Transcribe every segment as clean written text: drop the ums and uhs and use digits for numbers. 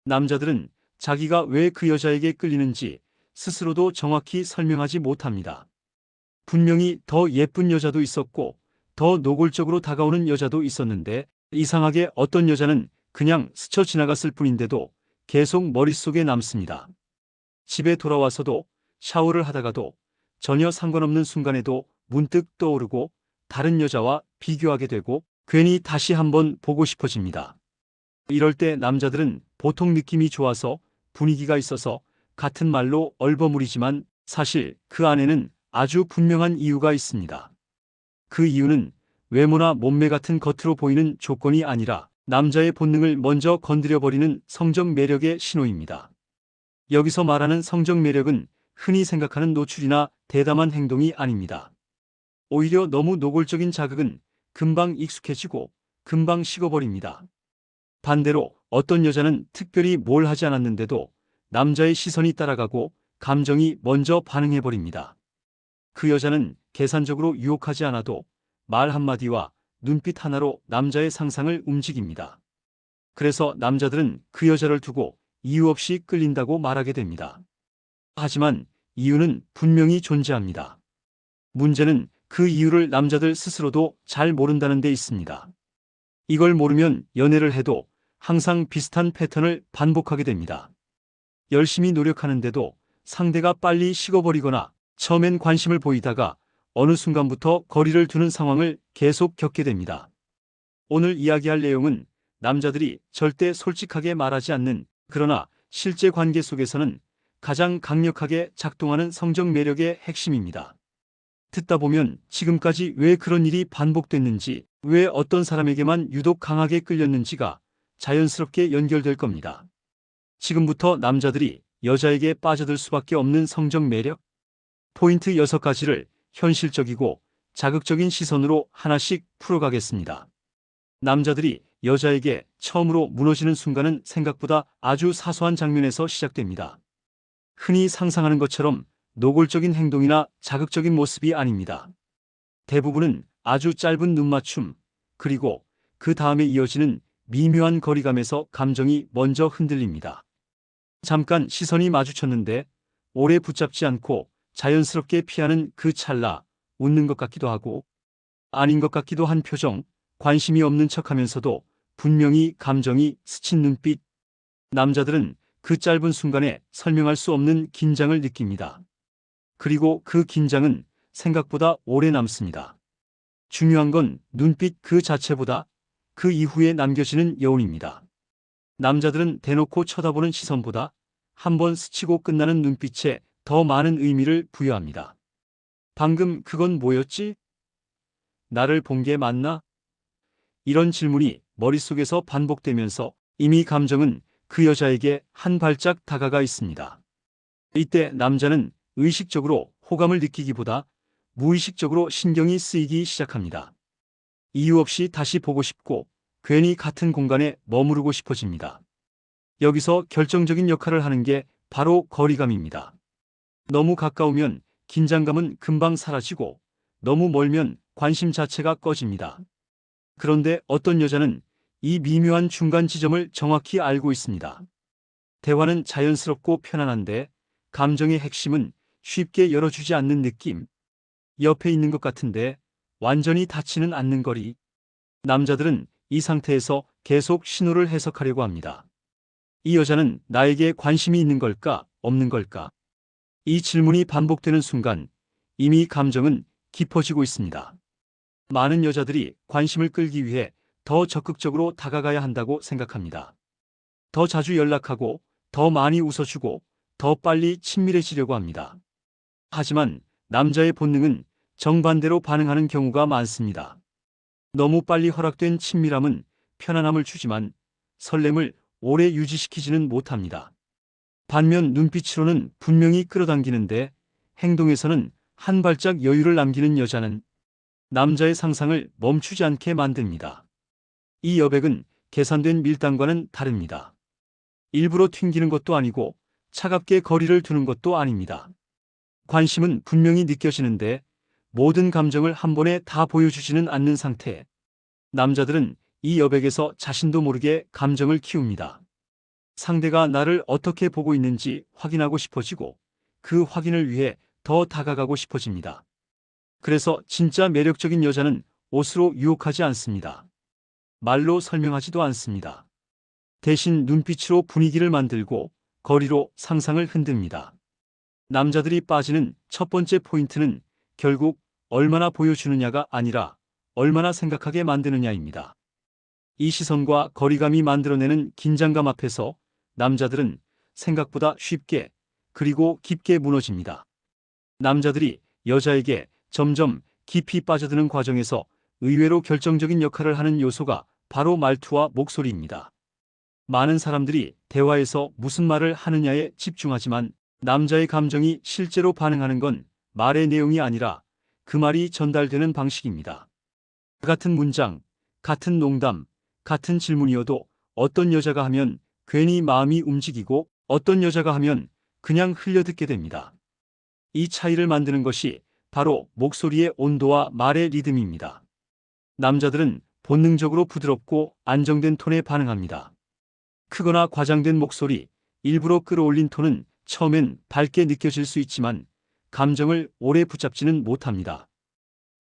남자들은 자기가 왜 그 여자에게 끌리는지 스스로도 정확히 설명하지 못합니다. 분명히 더 예쁜 여자도 있었고 더 노골적으로 다가오는 여자도 있었는데 이상하게 어떤 여자는 그냥 스쳐 지나갔을 뿐인데도 계속 머릿속에 남습니다. 집에 돌아와서도 샤워를 하다가도 전혀 상관없는 순간에도 문득 떠오르고 다른 여자와 비교하게 되고 괜히 다시 한번 보고 싶어집니다. 이럴 때 남자들은 보통 느낌이 좋아서 분위기가 있어서 같은 말로 얼버무리지만 사실 그 안에는 아주 분명한 이유가 있습니다. 그 이유는 외모나 몸매 같은 겉으로 보이는 조건이 아니라 남자의 본능을 먼저 건드려버리는 성적 매력의 신호입니다. 여기서 말하는 성적 매력은 흔히 생각하는 노출이나 대담한 행동이 아닙니다. 오히려 너무 노골적인 자극은 금방 익숙해지고 금방 식어버립니다. 반대로 어떤 여자는 특별히 뭘 하지 않았는데도 남자의 시선이 따라가고 감정이 먼저 반응해버립니다. 그 여자는 계산적으로 유혹하지 않아도 말 한마디와 눈빛 하나로 남자의 상상을 움직입니다. 그래서 남자들은 그 여자를 두고 이유 없이 끌린다고 말하게 됩니다. 하지만 이유는 분명히 존재합니다. 문제는 그 이유를 남자들 스스로도 잘 모른다는 데 있습니다. 이걸 모르면 연애를 해도 항상 비슷한 패턴을 반복하게 됩니다. 열심히 노력하는데도 상대가 빨리 식어버리거나 처음엔 관심을 보이다가 어느 순간부터 거리를 두는 상황을 계속 겪게 됩니다. 오늘 이야기할 내용은 남자들이 절대 솔직하게 말하지 않는 그러나 실제 관계 속에서는 가장 강력하게 작동하는 성적 매력의 핵심입니다. 듣다 보면 지금까지 왜 그런 일이 반복됐는지, 왜 어떤 사람에게만 유독 강하게 끌렸는지가 자연스럽게 연결될 겁니다. 지금부터 남자들이 여자에게 빠져들 수밖에 없는 성적 매력, 포인트 6가지를 현실적이고 자극적인 시선으로 하나씩 풀어가겠습니다. 남자들이 여자에게 처음으로 무너지는 순간은 생각보다 아주 사소한 장면에서 시작됩니다. 흔히 상상하는 것처럼 노골적인 행동이나 자극적인 모습이 아닙니다. 대부분은 아주 짧은 눈맞춤, 그리고 그 다음에 이어지는 미묘한 거리감에서 감정이 먼저 흔들립니다. 잠깐 시선이 마주쳤는데 오래 붙잡지 않고 자연스럽게 피하는 그 찰나, 웃는 것 같기도 하고 아닌 것 같기도 한 표정, 관심이 없는 척하면서도 분명히 감정이 스친 눈빛. 남자들은 그 짧은 순간에 설명할 수 없는 긴장을 느낍니다. 그리고 그 긴장은 생각보다 오래 남습니다. 중요한 건 눈빛 그 자체보다 그 이후에 남겨지는 여운입니다. 남자들은 대놓고 쳐다보는 시선보다 한번 스치고 끝나는 눈빛에 더 많은 의미를 부여합니다. 방금 그건 뭐였지? 나를 본 게 맞나? 이런 질문이 머릿속에서 반복되면서 이미 감정은 그 여자에게 한 발짝 다가가 있습니다. 이때 남자는 의식적으로 호감을 느끼기보다 무의식적으로 신경이 쓰이기 시작합니다. 이유 없이 다시 보고 싶고 괜히 같은 공간에 머무르고 싶어집니다. 여기서 결정적인 역할을 하는 게 바로 거리감입니다. 너무 가까우면 긴장감은 금방 사라지고 너무 멀면 관심 자체가 꺼집니다. 그런데 어떤 여자는 이 미묘한 중간 지점을 정확히 알고 있습니다. 대화는 자연스럽고 편안한데 감정의 핵심은 쉽게 열어주지 않는 느낌. 옆에 있는 것 같은데 완전히 닿지는 않는 거리. 남자들은 이 상태에서 계속 신호를 해석하려고 합니다. 이 여자는 나에게 관심이 있는 걸까, 없는 걸까? 이 질문이 반복되는 순간 이미 감정은 깊어지고 있습니다. 많은 여자들이 관심을 끌기 위해 더 적극적으로 다가가야 한다고 생각합니다. 더 자주 연락하고, 더 많이 웃어주고, 더 빨리 친밀해지려고 합니다. 하지만 남자의 본능은 정반대로 반응하는 경우가 많습니다. 너무 빨리 허락된 친밀함은 편안함을 주지만 설렘을 오래 유지시키지는 못합니다. 반면 눈빛으로는 분명히 끌어당기는데 행동에서는 한 발짝 여유를 남기는 여자는 남자의 상상을 멈추지 않게 만듭니다. 이 여백은 계산된 밀당과는 다릅니다. 일부러 튕기는 것도 아니고 차갑게 거리를 두는 것도 아닙니다. 관심은 분명히 느껴지는데 모든 감정을 한 번에 다 보여주지는 않는 상태. 남자들은 이 여백에서 자신도 모르게 감정을 키웁니다. 상대가 나를 어떻게 보고 있는지 확인하고 싶어지고 그 확인을 위해 더 다가가고 싶어집니다. 그래서 진짜 매력적인 여자는 옷으로 유혹하지 않습니다. 말로 설명하지도 않습니다. 대신 눈빛으로 분위기를 만들고 거리로 상상을 흔듭니다. 남자들이 빠지는 첫 번째 포인트는 결국 얼마나 보여주느냐가 아니라 얼마나 생각하게 만드느냐입니다. 이 시선과 거리감이 만들어내는 긴장감 앞에서 남자들은 생각보다 쉽게 그리고 깊게 무너집니다. 남자들이 여자에게 점점 깊이 빠져드는 과정에서 의외로 결정적인 역할을 하는 요소가 바로 말투와 목소리입니다. 많은 사람들이 대화에서 무슨 말을 하느냐에 집중하지만 남자의 감정이 실제로 반응하는 건 말의 내용이 아니라 그 말이 전달되는 방식입니다. 같은 문장, 같은 농담, 같은 질문이어도 어떤 여자가 하면 괜히 마음이 움직이고 어떤 여자가 하면 그냥 흘려듣게 됩니다. 이 차이를 만드는 것이 바로 목소리의 온도와 말의 리듬입니다. 남자들은 본능적으로 부드럽고 안정된 톤에 반응합니다. 크거나 과장된 목소리, 일부러 끌어올린 톤은 처음엔 밝게 느껴질 수 있지만 감정을 오래 붙잡지는 못합니다.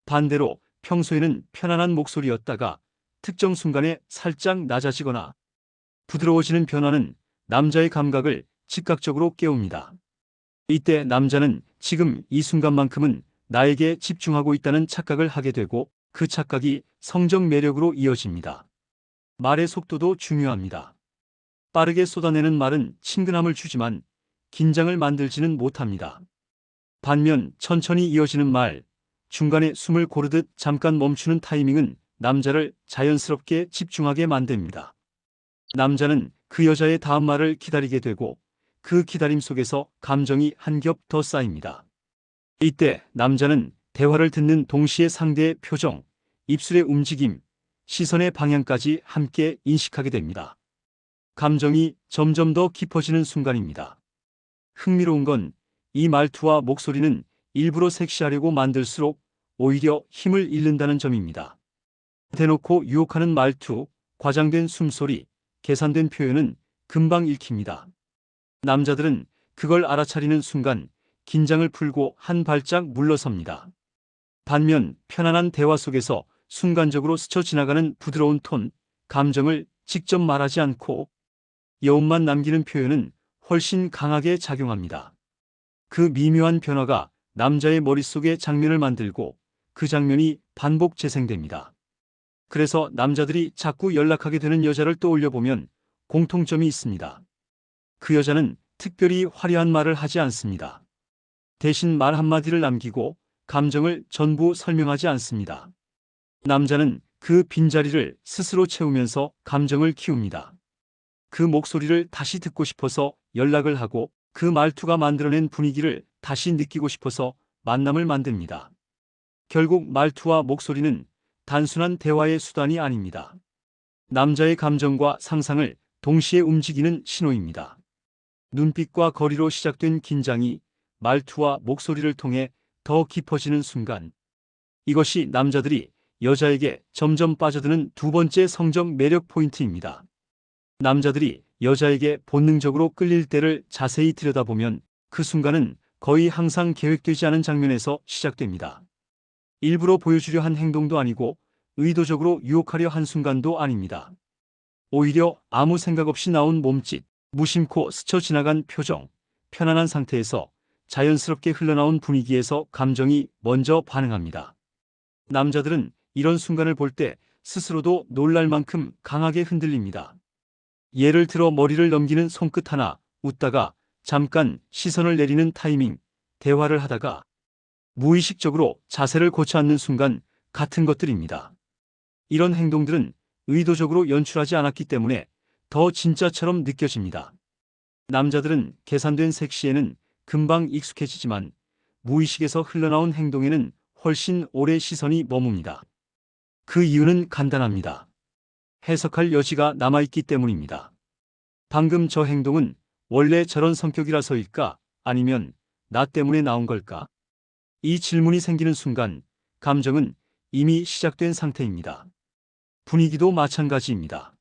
반대로 평소에는 편안한 목소리였다가 특정 순간에 살짝 낮아지거나 부드러워지는 변화는 남자의 감각을 즉각적으로 깨웁니다. 이때 남자는 지금 이 순간만큼은 나에게 집중하고 있다는 착각을 하게 되고 그 착각이 성적 매력으로 이어집니다. 말의 속도도 중요합니다. 빠르게 쏟아내는 말은 친근함을 주지만 긴장을 만들지는 못합니다. 반면 천천히 이어지는 말, 중간에 숨을 고르듯 잠깐 멈추는 타이밍은 남자를 자연스럽게 집중하게 만듭니다. 남자는 그 여자의 다음 말을 기다리게 되고 그 기다림 속에서 감정이 한 겹 더 쌓입니다. 이때 남자는 대화를 듣는 동시에 상대의 표정, 입술의 움직임, 시선의 방향까지 함께 인식하게 됩니다. 감정이 점점 더 깊어지는 순간입니다. 흥미로운 건 이 말투와 목소리는 일부러 섹시하려고 만들수록 오히려 힘을 잃는다는 점입니다. 대놓고 유혹하는 말투, 과장된 숨소리, 계산된 표현은 금방 읽힙니다. 남자들은 그걸 알아차리는 순간 긴장을 풀고 한 발짝 물러섭니다. 반면 편안한 대화 속에서 순간적으로 스쳐 지나가는 부드러운 톤, 감정을 직접 말하지 않고 여운만 남기는 표현은 훨씬 강하게 작용합니다. 그 미묘한 변화가 남자의 머릿속에 장면을 만들고 그 장면이 반복 재생됩니다. 그래서 남자들이 자꾸 연락하게 되는 여자를 떠올려 보면 공통점이 있습니다. 그 여자는 특별히 화려한 말을 하지 않습니다. 대신 말 한마디를 남기고 감정을 전부 설명하지 않습니다. 남자는 그 빈자리를 스스로 채우면서 감정을 키웁니다. 그 목소리를 다시 듣고 싶어서 연락을 하고 그 말투가 만들어낸 분위기를 다시 느끼고 싶어서 만남을 만듭니다. 결국 말투와 목소리는 단순한 대화의 수단이 아닙니다. 남자의 감정과 상상을 동시에 움직이는 신호입니다. 눈빛과 거리로 시작된 긴장이 말투와 목소리를 통해 더 깊어지는 순간, 이것이 남자들이 여자에게 점점 빠져드는 두 번째 성적 매력 포인트입니다. 남자들이 여자에게 본능적으로 끌릴 때를 자세히 들여다보면 그 순간은 거의 항상 계획되지 않은 장면에서 시작됩니다. 일부러 보여주려 한 행동도 아니고 의도적으로 유혹하려 한 순간도 아닙니다. 오히려 아무 생각 없이 나온 몸짓, 무심코 스쳐 지나간 표정, 편안한 상태에서 자연스럽게 흘러나온 분위기에서 감정이 먼저 반응합니다. 남자들은 이런 순간을 볼 때 스스로도 놀랄 만큼 강하게 흔들립니다. 예를 들어 머리를 넘기는 손끝 하나, 웃다가 잠깐 시선을 내리는 타이밍, 대화를 하다가 무의식적으로 자세를 고쳐 앉는 순간 같은 것들입니다. 이런 행동들은 의도적으로 연출하지 않았기 때문에 더 진짜처럼 느껴집니다. 남자들은 계산된 섹시에는 금방 익숙해지지만 무의식에서 흘러나온 행동에는 훨씬 오래 시선이 머뭅니다. 그 이유는 간단합니다. 해석할 여지가 남아있기 때문입니다. 방금 저 행동은 원래 저런 성격이라서일까? 아니면 나 때문에 나온 걸까? 이 질문이 생기는 순간 감정은 이미 시작된 상태입니다. 분위기도 마찬가지입니다.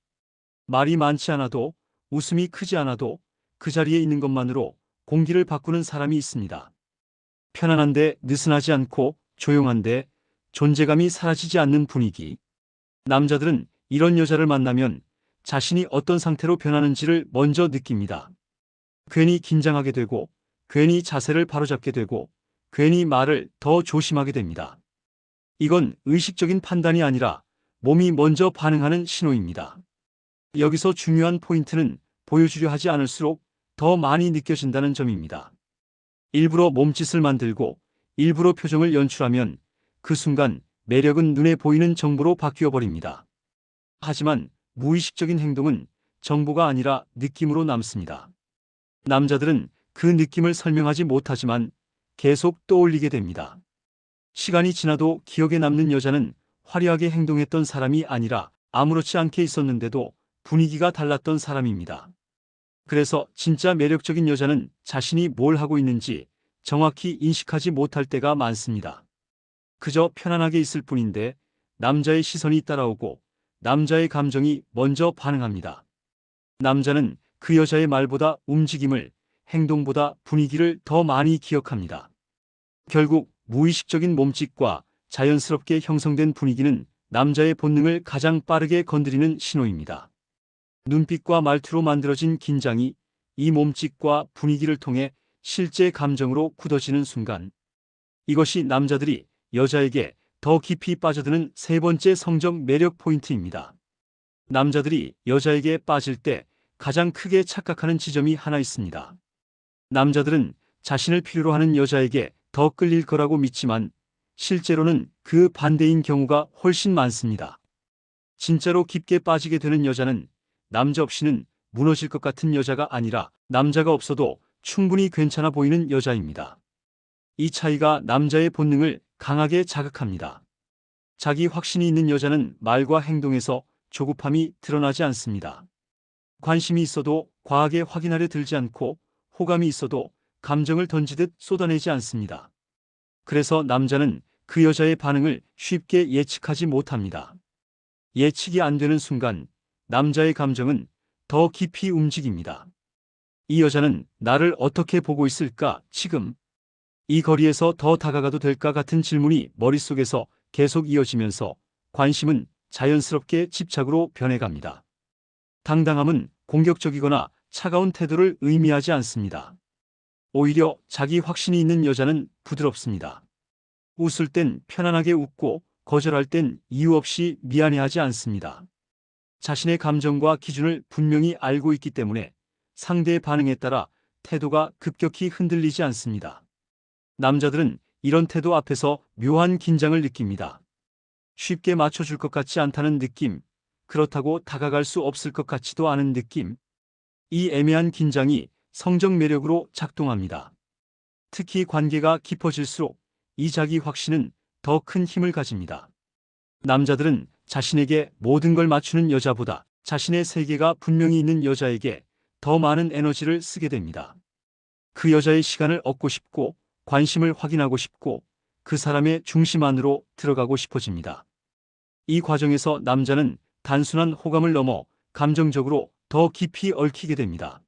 말이 많지 않아도 웃음이 크지 않아도 그 자리에 있는 것만으로 공기를 바꾸는 사람이 있습니다. 편안한데 느슨하지 않고 조용한데 존재감이 사라지지 않는 분위기. 남자들은 이런 여자를 만나면 자신이 어떤 상태로 변하는지를 먼저 느낍니다. 괜히 긴장하게 되고, 괜히 자세를 바로잡게 되고, 괜히 말을 더 조심하게 됩니다. 이건 의식적인 판단이 아니라 몸이 먼저 반응하는 신호입니다. 여기서 중요한 포인트는 보여주려 하지 않을수록 더 많이 느껴진다는 점입니다. 일부러 몸짓을 만들고 일부러 표정을 연출하면 그 순간 매력은 눈에 보이는 정보로 바뀌어 버립니다. 하지만 무의식적인 행동은 정보가 아니라 느낌으로 남습니다. 남자들은 그 느낌을 설명하지 못하지만 계속 떠올리게 됩니다. 시간이 지나도 기억에 남는 여자는 화려하게 행동했던 사람이 아니라 아무렇지 않게 있었는데도 분위기가 달랐던 사람입니다. 그래서 진짜 매력적인 여자는 자신이 뭘 하고 있는지 정확히 인식하지 못할 때가 많습니다. 그저 편안하게 있을 뿐인데 남자의 시선이 따라오고 남자의 감정이 먼저 반응합니다. 남자는 그 여자의 말보다 움직임을, 행동보다 분위기를 더 많이 기억합니다. 결국 무의식적인 몸짓과 자연스럽게 형성된 분위기는 남자의 본능을 가장 빠르게 건드리는 신호입니다. 눈빛과 말투로 만들어진 긴장이 이 몸짓과 분위기를 통해 실제 감정으로 굳어지는 순간, 이것이 남자들이 여자에게 더 깊이 빠져드는 세 번째 성적 매력 포인트입니다. 남자들이 여자에게 빠질 때 가장 크게 착각하는 지점이 하나 있습니다. 남자들은 자신을 필요로 하는 여자에게 더 끌릴 거라고 믿지만 실제로는 그 반대인 경우가 훨씬 많습니다. 진짜로 깊게 빠지게 되는 여자는 남자 없이는 무너질 것 같은 여자가 아니라 남자가 없어도 충분히 괜찮아 보이는 여자입니다. 이 차이가 남자의 본능을 강하게 자극합니다. 자기 확신이 있는 여자는 말과 행동에서 조급함이 드러나지 않습니다. 관심이 있어도 과하게 확인하려 들지 않고 호감이 있어도 감정을 던지듯 쏟아내지 않습니다. 그래서 남자는 그 여자의 반응을 쉽게 예측하지 못합니다. 예측이 안 되는 순간 남자의 감정은 더 깊이 움직입니다. 이 여자는 나를 어떻게 보고 있을까, 지금? 이 거리에서 더 다가가도 될까 같은 질문이 머릿속에서 계속 이어지면서 관심은 자연스럽게 집착으로 변해갑니다. 당당함은 공격적이거나 차가운 태도를 의미하지 않습니다. 오히려 자기 확신이 있는 여자는 부드럽습니다. 웃을 땐 편안하게 웃고 거절할 땐 이유 없이 미안해하지 않습니다. 자신의 감정과 기준을 분명히 알고 있기 때문에 상대의 반응에 따라 태도가 급격히 흔들리지 않습니다. 남자들은 이런 태도 앞에서 묘한 긴장을 느낍니다. 쉽게 맞춰줄 것 같지 않다는 느낌, 그렇다고 다가갈 수 없을 것 같지도 않은 느낌. 이 애매한 긴장이 성적 매력으로 작동합니다. 특히 관계가 깊어질수록 이 자기 확신은 더 큰 힘을 가집니다. 남자들은 자신에게 모든 걸 맞추는 여자보다 자신의 세계가 분명히 있는 여자에게 더 많은 에너지를 쓰게 됩니다. 그 여자의 시간을 얻고 싶고 관심을 확인하고 싶고 그 사람의 중심 안으로 들어가고 싶어집니다. 이 과정에서 남자는 단순한 호감을 넘어 감정적으로 더 깊이 얽히게 됩니다.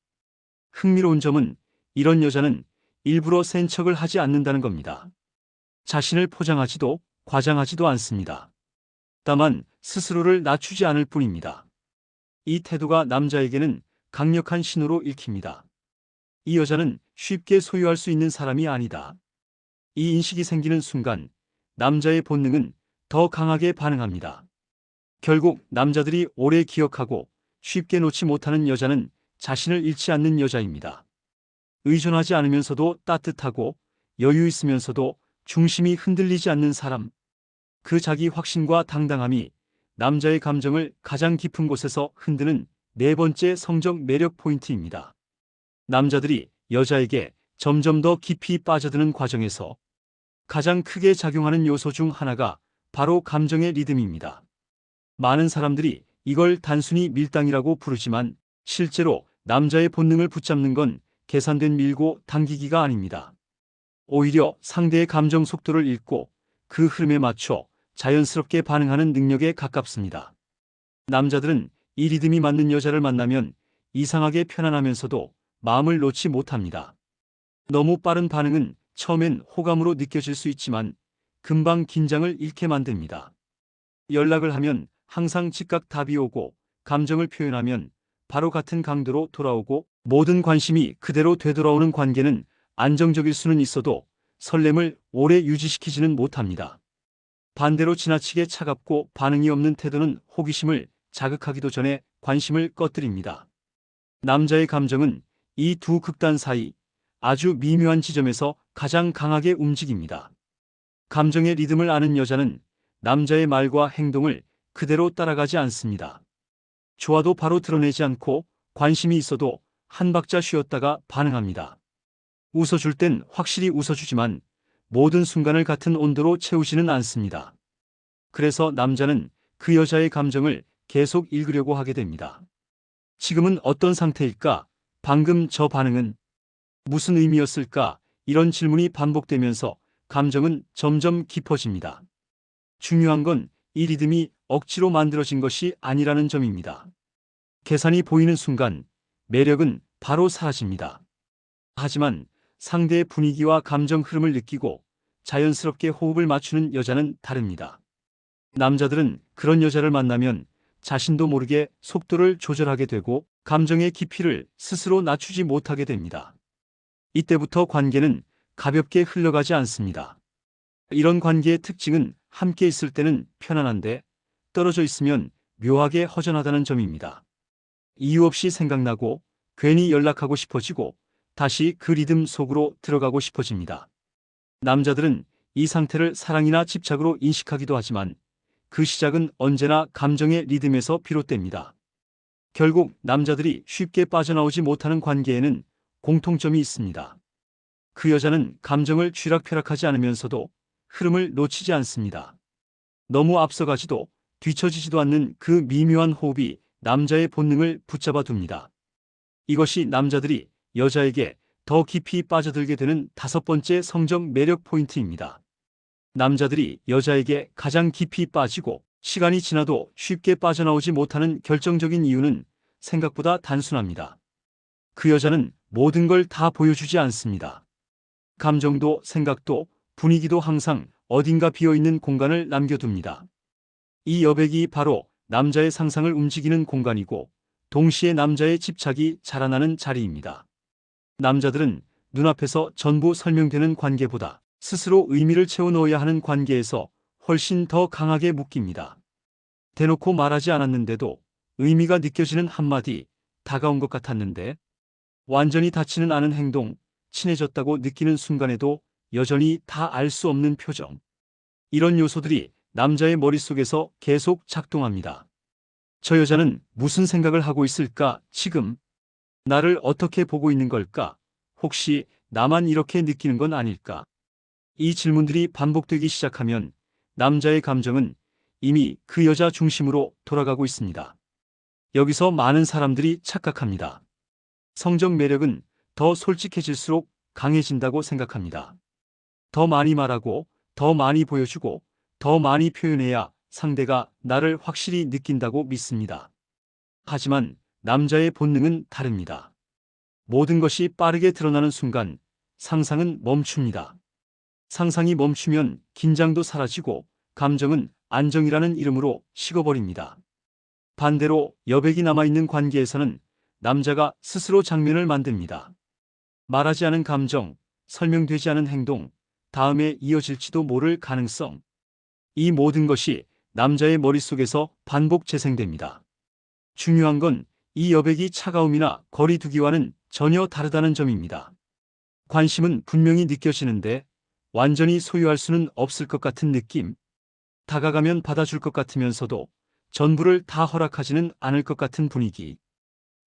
흥미로운 점은 이런 여자는 일부러 센 척을 하지 않는다는 겁니다. 자신을 포장하지도 과장하지도 않습니다. 다만 스스로를 낮추지 않을 뿐입니다. 이 태도가 남자에게는 강력한 신호로 읽힙니다. 이 여자는 쉽게 소유할 수 있는 사람이 아니다. 이 인식이 생기는 순간 남자의 본능은 더 강하게 반응합니다. 결국 남자들이 오래 기억하고 쉽게 놓지 못하는 여자는 자신을 잃지 않는 여자입니다. 의존하지 않으면서도 따뜻하고 여유 있으면서도 중심이 흔들리지 않는 사람. 그 자기 확신과 당당함이 남자의 감정을 가장 깊은 곳에서 흔드는 네 번째 성적 매력 포인트입니다. 남자들이 여자에게 점점 더 깊이 빠져드는 과정에서 가장 크게 작용하는 요소 중 하나가 바로 감정의 리듬입니다. 많은 사람들이 이걸 단순히 밀당이라고 부르지만 실제로 남자의 본능을 붙잡는 건 계산된 밀고 당기기가 아닙니다. 오히려 상대의 감정 속도를 읽고 그 흐름에 맞춰 자연스럽게 반응하는 능력에 가깝습니다. 남자들은 이 리듬이 맞는 여자를 만나면 이상하게 편안하면서도 마음을 놓지 못합니다. 너무 빠른 반응은 처음엔 호감으로 느껴질 수 있지만 금방 긴장을 잃게 만듭니다. 연락을 하면 항상 즉각 답이 오고 감정을 표현하면 바로 같은 강도로 돌아오고 모든 관심이 그대로 되돌아오는 관계는 안정적일 수는 있어도 설렘을 오래 유지시키지는 못합니다. 반대로 지나치게 차갑고 반응이 없는 태도는 호기심을 자극하기도 전에 관심을 꺼뜨립니다. 남자의 감정은 이 두 극단 사이 아주 미묘한 지점에서 가장 강하게 움직입니다. 감정의 리듬을 아는 여자는 남자의 말과 행동을 그대로 따라가지 않습니다. 좋아도 바로 드러내지 않고 관심이 있어도 한 박자 쉬었다가 반응합니다. 웃어줄 땐 확실히 웃어주지만 모든 순간을 같은 온도로 채우지는 않습니다. 그래서 남자는 그 여자의 감정을 계속 읽으려고 하게 됩니다. 지금은 어떤 상태일까? 방금 저 반응은 무슨 의미였을까? 이런 질문이 반복되면서 감정은 점점 깊어집니다. 중요한 건 이 리듬이 억지로 만들어진 것이 아니라는 점입니다. 계산이 보이는 순간 매력은 바로 사라집니다. 하지만 상대의 분위기와 감정 흐름을 느끼고 자연스럽게 호흡을 맞추는 여자는 다릅니다. 남자들은 그런 여자를 만나면 자신도 모르게 속도를 조절하게 되고 감정의 깊이를 스스로 낮추지 못하게 됩니다. 이때부터 관계는 가볍게 흘러가지 않습니다. 이런 관계의 특징은 함께 있을 때는 편안한데 떨어져 있으면 묘하게 허전하다는 점입니다. 이유 없이 생각나고 괜히 연락하고 싶어지고 다시 그 리듬 속으로 들어가고 싶어집니다. 남자들은 이 상태를 사랑이나 집착으로 인식하기도 하지만 그 시작은 언제나 감정의 리듬에서 비롯됩니다. 결국 남자들이 쉽게 빠져나오지 못하는 관계에는 공통점이 있습니다. 그 여자는 감정을 쥐락펴락하지 않으면서도 흐름을 놓치지 않습니다. 너무 앞서가지도 뒤처지지도 않는 그 미묘한 호흡이 남자의 본능을 붙잡아 둡니다. 이것이 남자들이 여자에게 더 깊이 빠져들게 되는 다섯 번째 성적 매력 포인트입니다. 남자들이 여자에게 가장 깊이 빠지고 시간이 지나도 쉽게 빠져나오지 못하는 결정적인 이유는 생각보다 단순합니다. 그 여자는 모든 걸 다 보여주지 않습니다. 감정도 생각도 분위기도 항상 어딘가 비어있는 공간을 남겨둡니다. 이 여백이 바로 남자의 상상을 움직이는 공간이고 동시에 남자의 집착이 자라나는 자리입니다. 남자들은 눈앞에서 전부 설명되는 관계보다 스스로 의미를 채워 넣어야 하는 관계에서 훨씬 더 강하게 묶입니다. 대놓고 말하지 않았는데도 의미가 느껴지는 한마디, 다가온 것 같았는데, 완전히 닿지는 않은 행동, 친해졌다고 느끼는 순간에도 여전히 다 알 수 없는 표정. 이런 요소들이 남자의 머릿속에서 계속 작동합니다. 저 여자는 무슨 생각을 하고 있을까? 지금 나를 어떻게 보고 있는 걸까? 혹시 나만 이렇게 느끼는 건 아닐까? 이 질문들이 반복되기 시작하면 남자의 감정은 이미 그 여자 중심으로 돌아가고 있습니다. 여기서 많은 사람들이 착각합니다. 성적 매력은 더 솔직해질수록 강해진다고 생각합니다. 더 많이 말하고, 더 많이 보여주고, 더 많이 표현해야 상대가 나를 확실히 느낀다고 믿습니다. 하지만 남자의 본능은 다릅니다. 모든 것이 빠르게 드러나는 순간 상상은 멈춥니다. 상상이 멈추면 긴장도 사라지고 감정은 안정이라는 이름으로 식어버립니다. 반대로 여백이 남아있는 관계에서는 남자가 스스로 장면을 만듭니다. 말하지 않은 감정, 설명되지 않은 행동, 다음에 이어질지도 모를 가능성. 이 모든 것이 남자의 머릿속에서 반복 재생됩니다. 중요한 건 이 여백이 차가움이나 거리두기와는 전혀 다르다는 점입니다. 관심은 분명히 느껴지는데 완전히 소유할 수는 없을 것 같은 느낌. 다가가면 받아줄 것 같으면서도 전부를 다 허락하지는 않을 것 같은 분위기.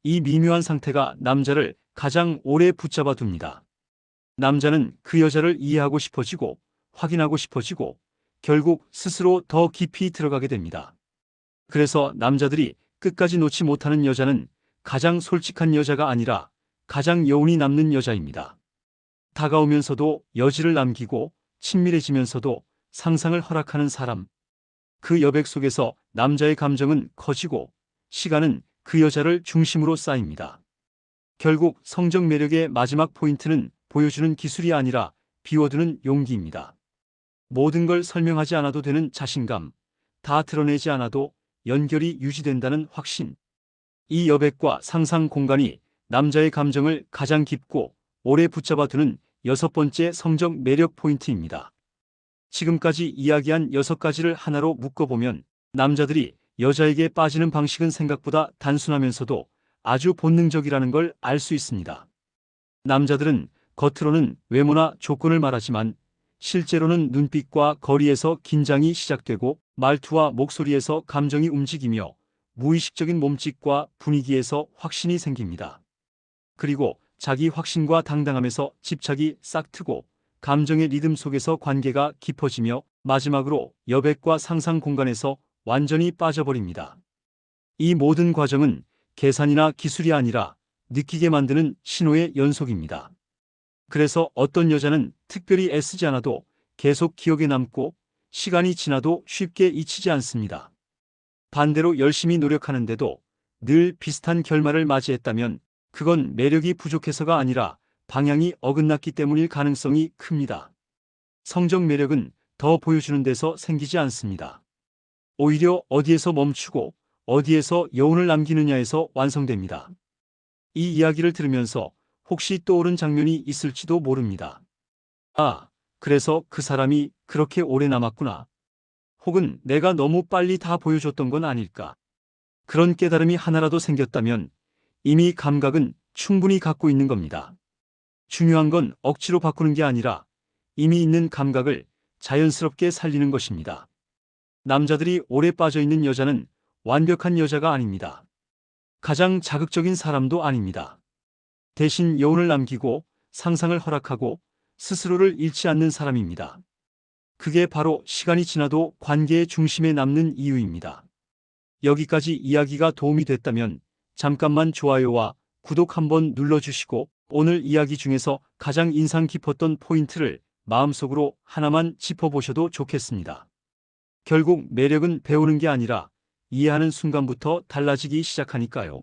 이 미묘한 상태가 남자를 가장 오래 붙잡아 둡니다. 남자는 그 여자를 이해하고 싶어지고 확인하고 싶어지고 결국 스스로 더 깊이 들어가게 됩니다. 그래서 남자들이 끝까지 놓지 못하는 여자는 가장 솔직한 여자가 아니라 가장 여운이 남는 여자입니다. 다가오면서도 여지를 남기고 친밀해지면서도 상상을 허락하는 사람. 그 여백 속에서 남자의 감정은 커지고 시간은 그 여자를 중심으로 쌓입니다. 결국 성적 매력의 마지막 포인트는 보여주는 기술이 아니라 비워두는 용기입니다. 모든 걸 설명하지 않아도 되는 자신감, 다 드러내지 않아도 연결이 유지된다는 확신. 이 여백과 상상 공간이 남자의 감정을 가장 깊고 오래 붙잡아두는 6번째 성적 매력 포인트입니다. 지금까지 이야기한 6가지를 하나로 묶어보면 남자들이 여자에게 빠지는 방식은 생각보다 단순하면서도 아주 본능적이라는 걸 알 수 있습니다. 남자들은 겉으로는 외모나 조건을 말하지만 실제로는 눈빛과 거리에서 긴장이 시작되고 말투와 목소리에서 감정이 움직이며 무의식적인 몸짓과 분위기에서 확신이 생깁니다. 그리고 자기 확신과 당당함에서 집착이 싹트고 감정의 리듬 속에서 관계가 깊어지며 마지막으로 여백과 상상 공간에서 완전히 빠져버립니다. 이 모든 과정은 계산이나 기술이 아니라 느끼게 만드는 신호의 연속입니다. 그래서 어떤 여자는 특별히 애쓰지 않아도 계속 기억에 남고 시간이 지나도 쉽게 잊히지 않습니다. 반대로 열심히 노력하는데도 늘 비슷한 결말을 맞이했다면 그건 매력이 부족해서가 아니라 방향이 어긋났기 때문일 가능성이 큽니다. 성적 매력은 더 보여주는 데서 생기지 않습니다. 오히려 어디에서 멈추고 어디에서 여운을 남기느냐에서 완성됩니다. 이 이야기를 들으면서 혹시 떠오른 장면이 있을지도 모릅니다. 아, 그래서 그 사람이 그렇게 오래 남았구나. 혹은 내가 너무 빨리 다 보여줬던 건 아닐까. 그런 깨달음이 하나라도 생겼다면 이미 감각은 충분히 갖고 있는 겁니다. 중요한 건 억지로 바꾸는 게 아니라 이미 있는 감각을 자연스럽게 살리는 것입니다. 남자들이 오래 빠져 있는 여자는 완벽한 여자가 아닙니다. 가장 자극적인 사람도 아닙니다. 대신 여운을 남기고 상상을 허락하고 스스로를 잃지 않는 사람입니다. 그게 바로 시간이 지나도 관계의 중심에 남는 이유입니다. 여기까지 이야기가 도움이 됐다면 잠깐만 좋아요와 구독 한번 눌러주시고 오늘 이야기 중에서 가장 인상 깊었던 포인트를 마음속으로 하나만 짚어보셔도 좋겠습니다. 결국 매력은 배우는 게 아니라 이해하는 순간부터 달라지기 시작하니까요.